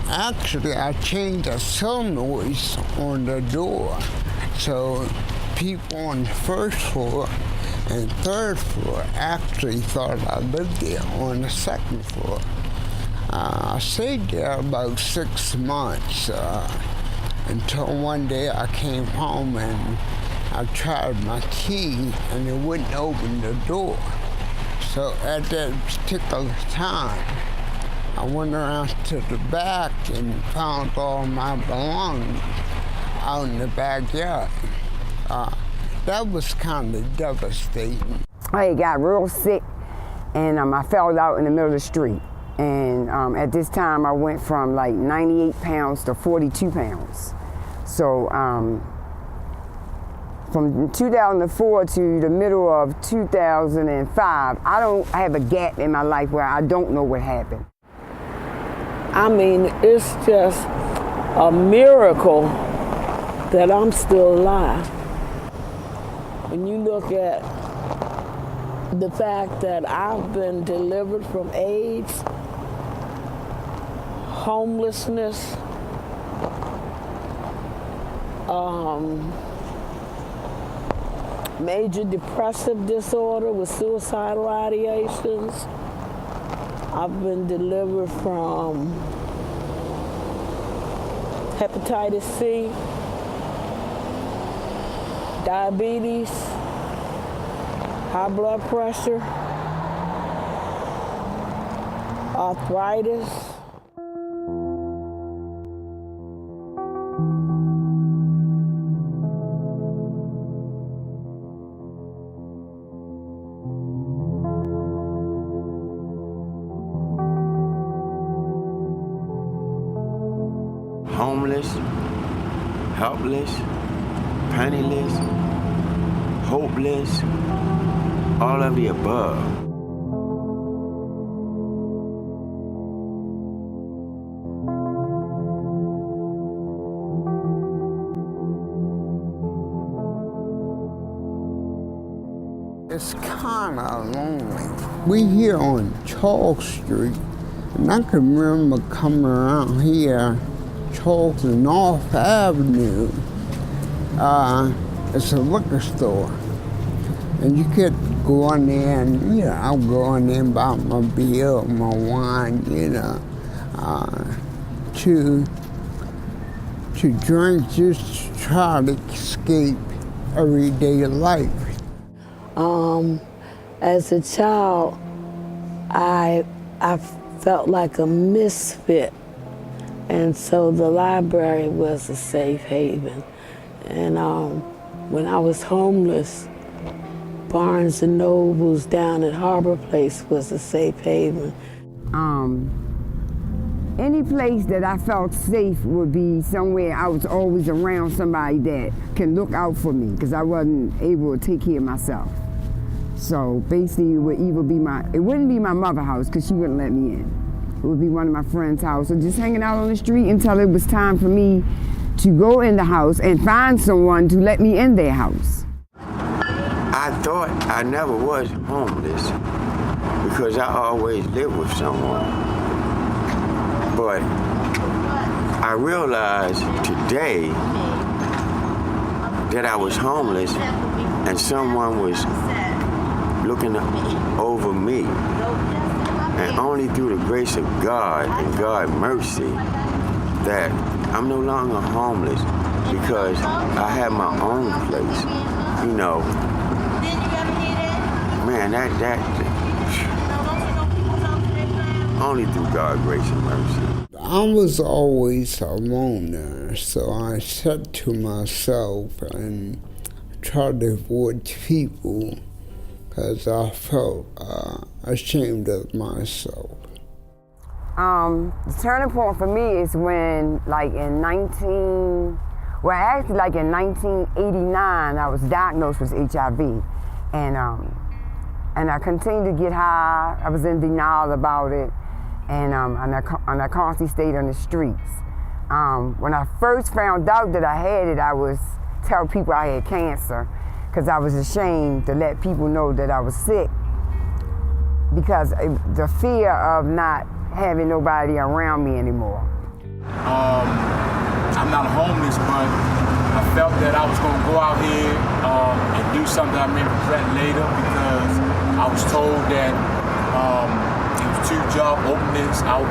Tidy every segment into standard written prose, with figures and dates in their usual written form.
Actually, I changed the solenoids on the door, so people on the first floor and third floor actually thought I lived there on the second floor. I stayed there about 6 months until one day I came home and I tried my key and it wouldn't open the door. So at that particular time, I went around to the back and found all my belongings out in the backyard. That was kind of devastating. I got real sick and I fell out in the middle of the street. And at this time I went from like 98 pounds to 42 pounds. So from 2004 to the middle of 2005, I have a gap in my life where I don't know what happened. I mean, it's just a miracle that I'm still alive. When you look at the fact that I've been delivered from AIDS, homelessness, major depressive disorder with suicidal ideations. I've been delivered from hepatitis C, diabetes, high blood pressure, arthritis. Homeless, helpless, penniless, hopeless, all of the above. It's kind of lonely. We here on Charles Street, and I can remember coming around here, Charles and North Avenue. It's a liquor store. And you could go in there and, I'll go in there and buy my beer, my wine, to drink just to try to escape everyday life. As a child, I felt like a misfit. And so the library was a safe haven. And when I was homeless, Barnes and Noble's down at Harbor Place was a safe haven. Any place that I felt safe would be somewhere I was always around somebody that can look out for me, because I wasn't able to take care of myself. So basically it would either be it wouldn't be my mother's house, because she wouldn't let me in. It would be one of my friend's house, or just hanging out on the street until it was time for me to go in the house and find someone to let me in their house. I thought I never was homeless because I always lived with someone. But I realized today that I was homeless and someone was looking over me. And only through the grace of God and God's mercy that I'm no longer homeless, because I have my own place. Man, that only through God's grace and mercy. I was always a loner, so I said to myself and tried to avoid people because I felt ashamed of myself. The turning point for me is when, in 1989, I was diagnosed with HIV, and I continued to get high. I was in denial about it, and I constantly stayed on the streets. When I first found out that I had it, I was telling people I had cancer, because I was ashamed to let people know that I was sick, because the fear of not having nobody around me anymore. I'm not homeless, but I felt that I was going to go out here and do something I may regret later, because I was told that there was 2 job openings out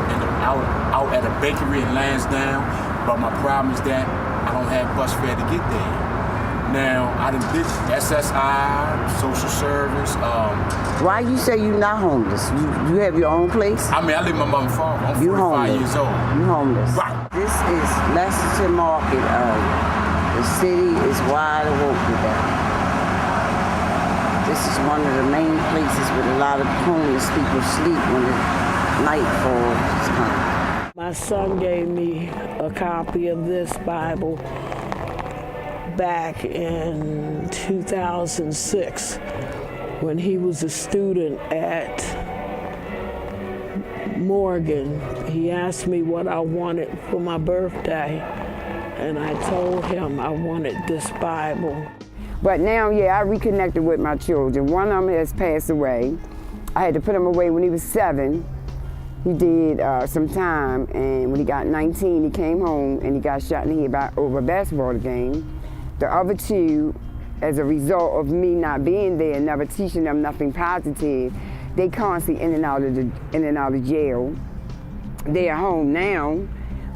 at a bakery in Lansdowne, but my problem is that I don't have bus fare to get there. Now, I done did SSI, social service. Why you say you're not homeless? You have your own place? I mean, I live with my mother and father. I'm 45 years old. You homeless. Right. This is Lexington Market area. The city is wide awake today. This is one of the main places where a lot of homeless people sleep when the nightfall is coming. My son gave me a copy of this Bible back in 2006 when he was a student at Morgan. He asked me what I wanted for my birthday, and I told him I wanted this Bible. But now, yeah, I reconnected with my children. One of them has passed away. I had to put him away when he was 7. He did some time, and when he got 19, he came home and he got shot in the head over a basketball game. The other 2, as a result of me not being there and never teaching them nothing positive, they constantly in and out of jail. They're home now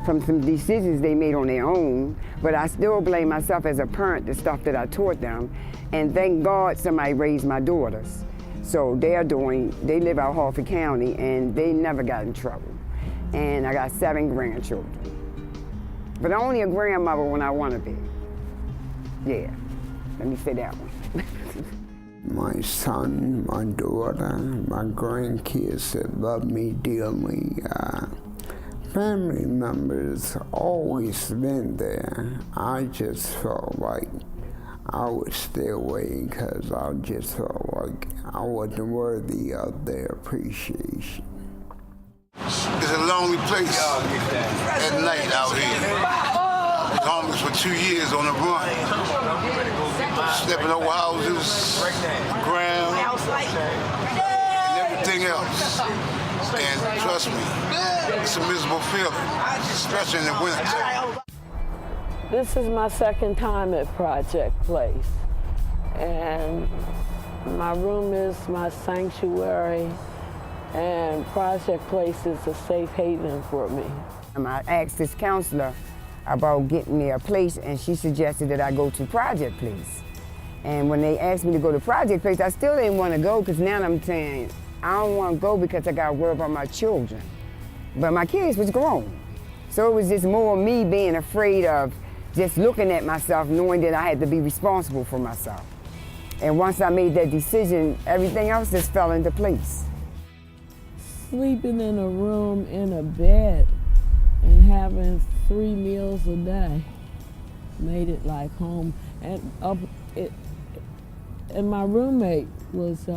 from some decisions they made on their own, but I still blame myself as a parent, the stuff that I taught them. And thank God somebody raised my daughters. So they live out Harford County, and they never got in trouble. And I got 7 grandchildren. But only a grandmother when I want to be. Yeah, let me say that one. My son, my daughter, my grandkids that love me dearly. Family members always been there. I just felt like I would stay away because I just felt like I wasn't worthy of their appreciation. It's a lonely place at night out here. I was homeless for 2 years on the run. Stepping over houses, ground, and everything else. And trust me, it's a miserable feeling, especially in the winter. This is my 2nd time at Project Place, and my room is my sanctuary, and Project Place is a safe haven for me. I asked this counselor about getting me a place, and she suggested that I go to Project Place. And when they asked me to go to Project Place, I still didn't want to go, because now I'm saying, I don't want to go because I got to worry about my children. But my kids was grown. So it was just more me being afraid of just looking at myself, knowing that I had to be responsible for myself. And once I made that decision, everything else just fell into place. Sleeping in a room in a bed and having 3 meals a day made it like home. And my roommate was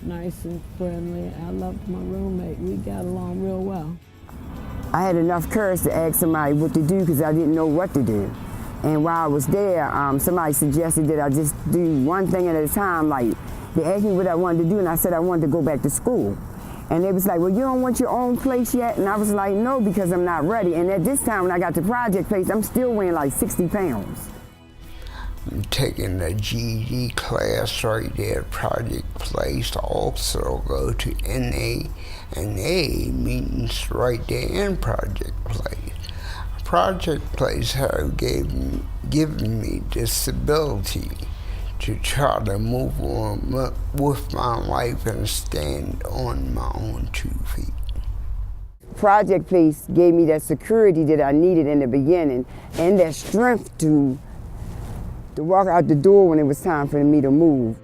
nice and friendly. I loved my roommate. We got along real well. I had enough courage to ask somebody what to do because I didn't know what to do. And while I was there, somebody suggested that I just do one thing at a time. Like, they asked me what I wanted to do, and I said I wanted to go back to school. And they was like, well, you don't want your own place yet? And I was like, no, because I'm not ready. And at this time, when I got to Project Place, I'm still weighing like 60 pounds. I'm taking the GED class right there at Project Place. Also go to NA and A meetings right there in Project Place. Project Place have given me disability to try to move on with my life and stand on my own 2 feet. Project Place gave me that security that I needed in the beginning and that strength to walk out the door when it was time for me to move.